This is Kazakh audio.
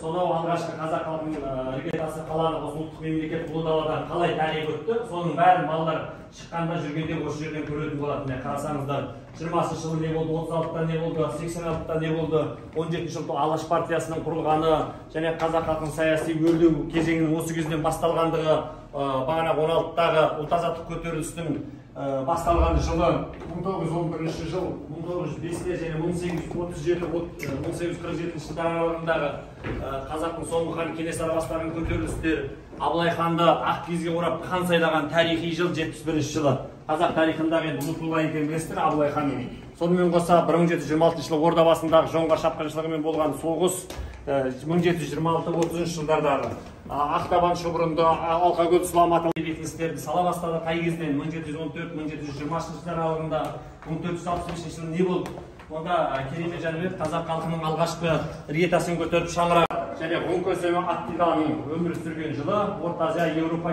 сонау алғашқы қазақ халқының іргетасы қаланы осы ұлттық мемлекет ұлы даладан қалай тарих өтті, соның бәрін балалар шыққанда жүргенде осы жерден көретін болады. Міне қарасаңыздар, 20-шы жылы не болды, 36-та не болды, 86-та не болды, 17-ші жылы Алаш партиясының құрылғаны және қазақ халқының саяси өрлеу кезеңінің осы кезден басталғандығы, бағана 16-тағы ұлт азаттық көтерілістің басталған жылы 1911 жыл, 1905-те және 1847 жылдар аралығындағы қазақтың соңғы хан Кенесары бастаған көтерілістер, Абылай ханды ақ киізге орап хан сайлаған тарихи жыл 71 жылы. Қазақ тарихындағы енді ұлы екенін білесіздер, Абылай ханның. Сонымен қоса 1726 жылы ордабасындағы жоңғар шапқыншылығымен болған соғыс, 1726-30 жылдардағы Ақтабан шұбырынды, Алқакөл сұламаты бекіністерді сала бастады. Қай кезден 1714-1720 жылдар аралығында 1465 жылы не болды? Онда Кереймен Жәнібек қазақ халқының алғашқы іргетасын көтеріп шаңырақ және ғұн көсемі Аттиланың өмір сүрген жылы Орта Азия, Еуропа